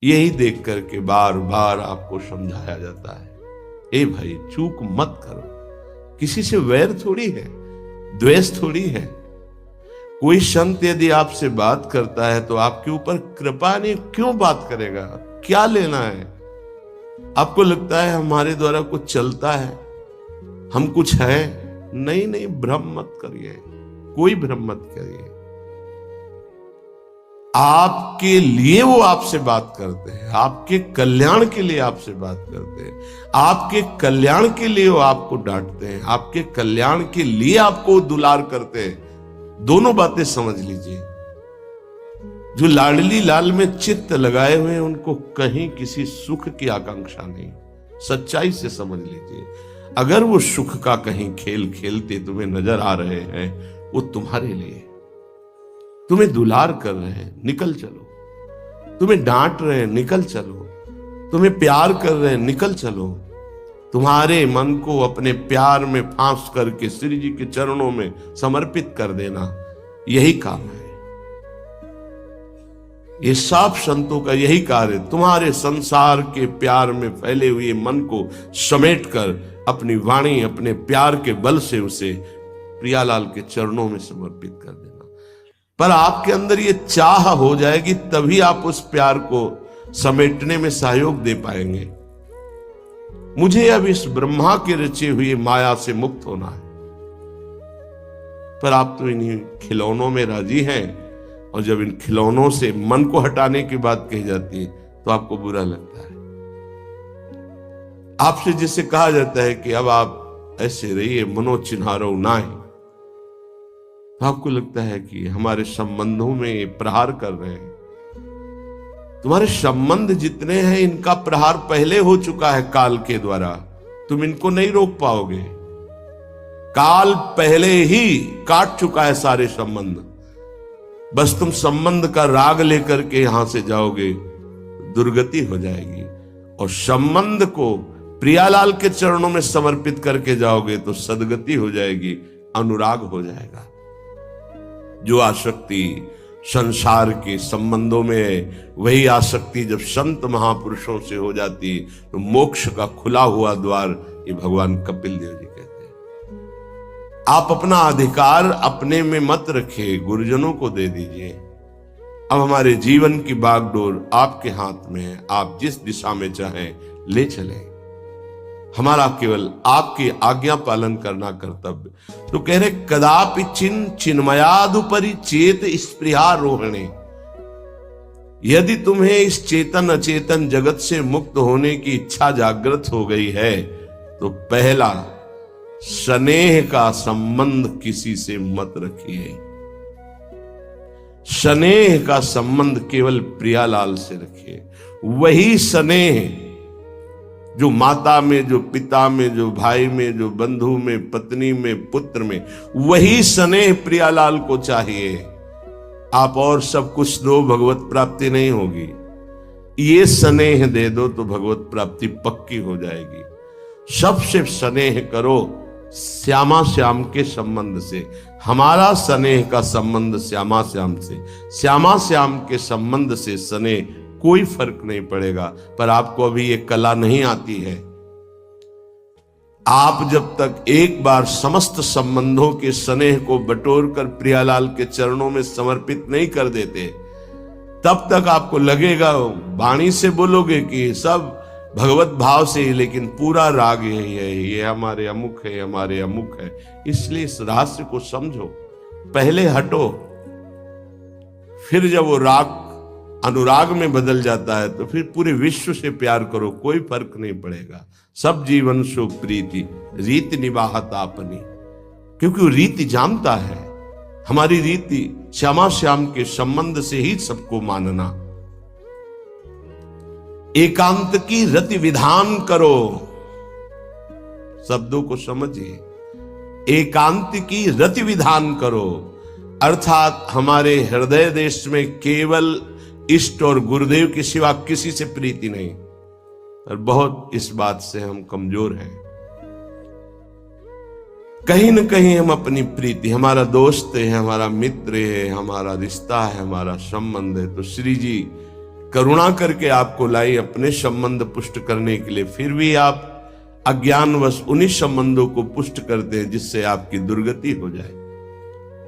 यही देख करके बार बार आपको समझाया जाता है, ए भाई चूक मत करो। किसी से वैर थोड़ी है, द्वेष थोड़ी है। कोई संत यदि आपसे बात करता है तो आपके ऊपर कृपा नहीं, क्यों बात करेगा? क्या लेना है? आपको लगता है हमारे द्वारा कुछ चलता है, हम कुछ है? नहीं नहीं, भ्रम मत करिए, कोई भ्रम मत करिए। आपके लिए वो आपसे बात करते हैं, आपके कल्याण के लिए आपसे बात करते हैं, आपके कल्याण के लिए वो आपको डांटते हैं, आपके कल्याण के लिए आपको दुलार करते हैं। दोनों बातें समझ लीजिए। जो लाडली लाल में चित्त लगाए हुए हैं उनको कहीं किसी सुख की आकांक्षा नहीं। सच्चाई से समझ लीजिए। अगर वो सुख का कहीं खेल खेलते तुम्हें नजर आ रहे हैं, वो तुम्हारे लिए, तुम्हें दुलार कर रहे हैं, निकल चलो। तुम्हें डांट रहे हैं, निकल चलो। तुम्हें प्यार कर रहे हैं, निकल चलो। तुम्हारे मन को अपने प्यार में फांस करके श्री जी के चरणों में समर्पित कर देना, यही काम है। ये सब संतों का यही कार्य, तुम्हारे संसार के प्यार में फैले हुए मन को समेटकर अपनी वाणी, अपने प्यार के बल से उसे प्रियालाल के चरणों में समर्पित कर देना। पर आपके अंदर ये चाह हो जाएगी, तभी आप उस प्यार को समेटने में सहयोग दे पाएंगे। मुझे अब इस ब्रह्मा के रचे हुए माया से मुक्त होना है। पर आप तो इन्हीं खिलौनों में राजी हैं, और जब इन खिलौनों से मन को हटाने की बात कही जाती है तो आपको बुरा लगता है। आपसे जिससे कहा जाता है कि अब आप ऐसे रहिए, मनोचिन्हारो नाय, तो आपको लगता है कि हमारे संबंधों में प्रहार कर रहे हैं। तुम्हारे संबंध जितने हैं इनका प्रहार पहले हो चुका है काल के द्वारा, तुम इनको नहीं रोक पाओगे। काल पहले ही काट चुका है सारे संबंध। बस तुम संबंध का राग लेकर के यहां से जाओगे, दुर्गति हो जाएगी। और संबंध को प्रियालाल के चरणों में समर्पित करके जाओगे तो सदगति हो जाएगी, अनुराग हो जाएगा। जो आसक्ति संसार के संबंधों में है, वही आसक्ति जब संत महापुरुषों से हो जाती तो मोक्ष का खुला हुआ द्वार, ये भगवान कपिल देव जी कहते हैं। आप अपना अधिकार अपने में मत रखिए, गुरुजनों को दे दीजिए। अब हमारे जीवन की बागडोर आपके हाथ में है, आप जिस दिशा में चाहें ले चलें। हमारा केवल आपकी आज्ञा पालन करना कर्तव्य। तो कह रहे कदापि चिन्मयादुपरि चेत स्पृहा रोहिणे। यदि तुम्हें इस चेतन अचेतन जगत से मुक्त होने की इच्छा जागृत हो गई है तो पहला, स्नेह का संबंध किसी से मत रखिए। स्नेह का संबंध केवल प्रियालाल से रखिए। वही स्नेह जो माता में, जो पिता में, जो भाई में, जो बंधु में, पत्नी में, पुत्र में, वही स्नेह प्रियालाल को चाहिए। आप और सब कुछ दो, भगवत प्राप्ति नहीं होगी। ये स्नेह दे दो तो भगवत प्राप्ति पक्की हो जाएगी। सबसे स्नेह करो श्यामा श्याम के संबंध से। हमारा स्नेह का संबंध श्यामा श्याम से, श्यामा श्याम के संबंध से स्नेह कोई फर्क नहीं पड़ेगा। पर आपको अभी ये कला नहीं आती है। आप जब तक एक बार समस्त संबंधों के स्नेह को बटोर कर प्रियालाल के चरणों में समर्पित नहीं कर देते, तब तक आपको लगेगा, वाणी से बोलोगे कि सब भगवत भाव से ही, लेकिन पूरा राग यही है, ये हमारे अमुक है, हमारे अमुक है। इसलिए इस रहस्य को समझो, पहले हटो, फिर जब वो राग अनुराग में बदल जाता है तो फिर पूरे विश्व से प्यार करो, कोई फर्क नहीं पड़ेगा। सब जीवन सो प्रीति रीति निभात आपनी, क्योंकि वो रीति जानता है। हमारी रीति श्यामा श्याम के संबंध से ही सबको मानना। एकांत की रति विधान करो, शब्दों को समझिए। एकांत की रति विधान करो, अर्थात हमारे हृदय देश में केवल इष्ट और गुरुदेव के सिवा किसी से प्रीति नहीं। और बहुत इस बात से हम कमजोर हैं। कहीं न कहीं हम अपनी प्रीति, हमारा दोस्त है, हमारा मित्र है, हमारा रिश्ता है, हमारा संबंध है, तो श्री जी करुणा करके आपको लाई अपने संबंध पुष्ट करने के लिए, फिर भी आप अज्ञानवश उन्हीं संबंधों को पुष्ट करते हैं जिससे आपकी दुर्गति हो जाए।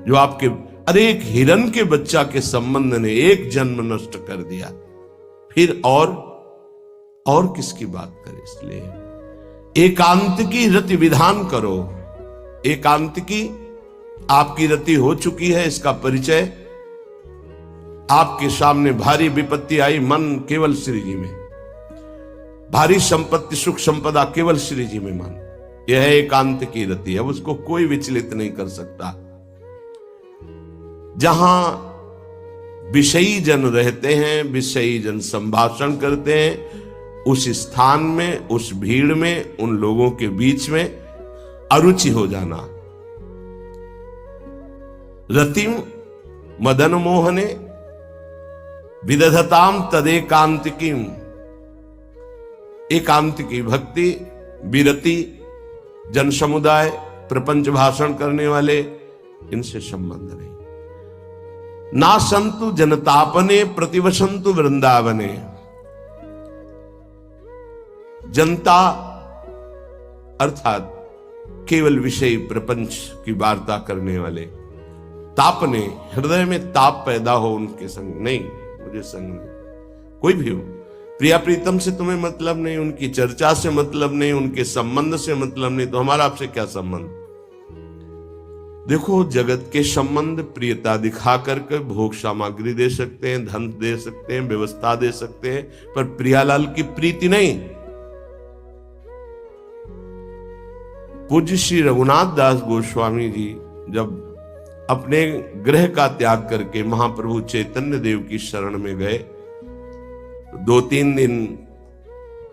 जो आपके अरे एक हिरण के बच्चा के संबंध ने एक जन्म नष्ट कर दिया, फिर और किसकी बात करें। इसलिए एकांत की रति विधान करो। एकांत की आपकी रति हो चुकी है, इसका परिचय आपके सामने भारी विपत्ति आई, मन केवल श्री जी में, भारी संपत्ति सुख संपदा केवल श्री जी में मन, यह है एकांत की रति। अब उसको कोई विचलित नहीं कर सकता। जहां विषयी जन रहते हैं, विषयी जन संभाषण करते हैं, उस स्थान में, उस भीड़ में, उन लोगों के बीच में अरुचि हो जाना। रतिम मदन मोहने विदधताम तदेकांतिकीम। एकांत की भक्ति, विरति, जन समुदाय, प्रपंच भाषण करने वाले, इनसे संबंध नहीं। ना संतु जनतापने प्रतिवसंतु वृंदावने। जनता अर्थात केवल विषय प्रपंच की वार्ता करने वाले, तापने, हृदय में ताप पैदा हो उनके संग नहीं, मुझे संग नहीं। कोई भी हो, प्रिया प्रीतम से तुम्हें मतलब नहीं, उनकी चर्चा से मतलब नहीं, उनके संबंध से मतलब नहीं, तो हमारा आपसे क्या संबंध। देखो, जगत के संबंध प्रियता दिखा करके भोग सामग्री दे सकते हैं, धन दे सकते हैं, व्यवस्था दे सकते हैं, पर प्रियालाल की प्रीति नहीं। पूज्य श्री रघुनाथ दास गोस्वामी जी जब अपने गृह का त्याग करके महाप्रभु चैतन्य देव की शरण में गए, तो 2-3 दिन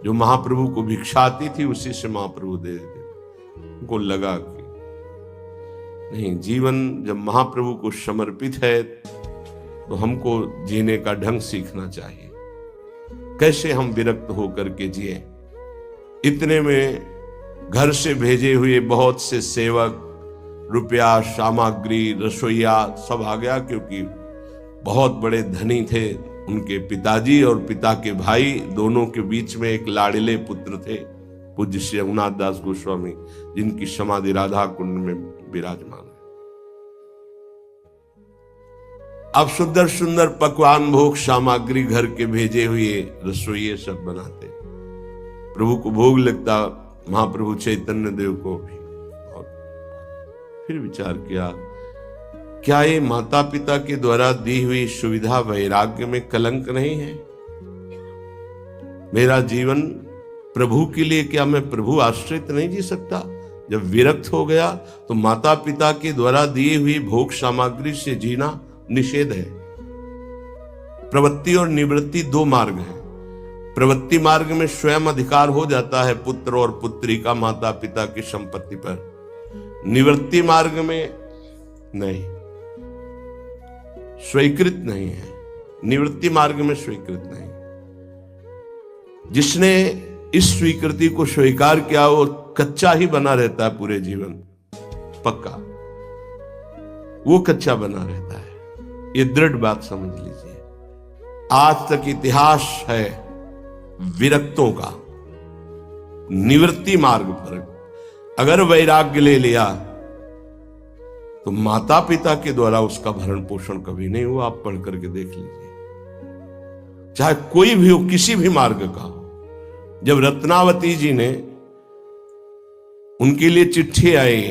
जो महाप्रभु को भिक्षा आती थी उसी से महाप्रभु दे देते। उनको लगा कि नहीं, जीवन जब महाप्रभु को समर्पित है तो हमको जीने का ढंग सीखना चाहिए, कैसे हम विरक्त होकर के जिए। इतने में घर से भेजे हुए बहुत से सेवक, रुपया, सामग्री, रसोईया सब आ गया, क्योंकि बहुत बड़े धनी थे उनके पिताजी, और पिता के भाई दोनों के बीच में एक लाड़िले पुत्र थे, पूज्य श्री रघुनाथ दास गोस्वामी, जिनकी समाधि राधा कुंड में विराजमान है। अब सुंदर सुंदर पकवान, भोग सामग्री घर के भेजे हुए रसोइये सब बनाते, प्रभु को भोग लगता, महाप्रभु चैतन्य देव को भी। और फिर विचार किया, क्या ये माता पिता के द्वारा दी हुई सुविधा वैराग्य में कलंक नहीं है। मेरा जीवन प्रभु के लिए, क्या मैं प्रभु आश्रित नहीं जी सकता। जब विरक्त हो गया तो माता पिता के द्वारा दी हुई भोग सामग्री से जीना निषेध है। प्रवृत्ति और निवृत्ति 2 मार्ग हैं। प्रवृत्ति मार्ग में स्वयं अधिकार हो जाता है पुत्र और पुत्री का माता पिता की संपत्ति पर। निवृत्ति मार्ग में नहीं, स्वीकृत नहीं है। निवृत्ति मार्ग में स्वीकृत नहीं। जिसने इस स्वीकृति को स्वीकार किया वो कच्चा ही बना रहता है पूरे जीवन, पक्का वो कच्चा बना रहता है। ये दृढ़ बात समझ लीजिए। आज तक इतिहास है विरक्तों का। निवृत्ति मार्ग पर अगर वैराग्य ले लिया तो माता पिता के द्वारा उसका भरण पोषण कभी नहीं हुआ। आप पढ़ करके देख लीजिए, चाहे कोई भी हो, किसी भी मार्ग का हो। जब रत्नावती जी ने, उनके लिए चिट्ठी आई,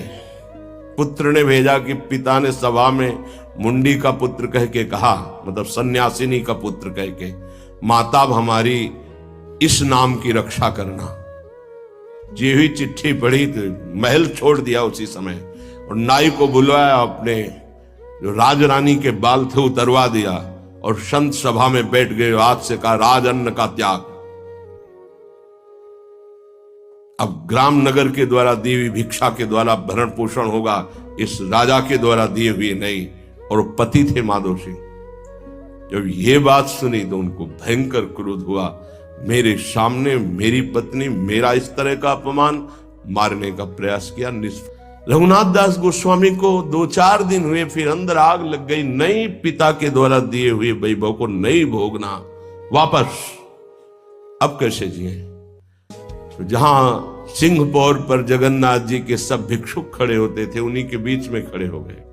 पुत्र ने भेजा कि पिता ने सभा में मुंडी का पुत्र कह के कहा, मतलब सन्यासिनी का पुत्र कह के, माता हमारी इस नाम की रक्षा करना। जी हुई चिट्ठी पढ़ी तो महल छोड़ दिया उसी समय, और नाई को बुलवाया, अपने जो राजरानी के बाल थे उतरवा दिया, और संत सभा में बैठ गए। आज से कहा राजअन्न का त्याग। अब ग्राम नगर के द्वारा दी हुई भिक्षा के द्वारा भरण पोषण होगा, इस राजा के द्वारा दिए हुए नहीं। और पति थे माधव सिंह। जब ये बात सुनी तो उनको भयंकर क्रोध हुआ। मेरे सामने मेरी पत्नी, मेरा इस तरह का अपमान, मारने का प्रयास किया। रघुनाथ दास गोस्वामी को 2-4 दिन हुए, फिर अंदर आग लग गई। नहीं, पिता के द्वारा दिए हुए वैभव को नहीं भोगना, वापस अब कैसे जिए? तो जहां सिंहपौर पर जगन्नाथ जी के सब भिक्षुक खड़े होते थे, उन्हीं के बीच में खड़े हो गए।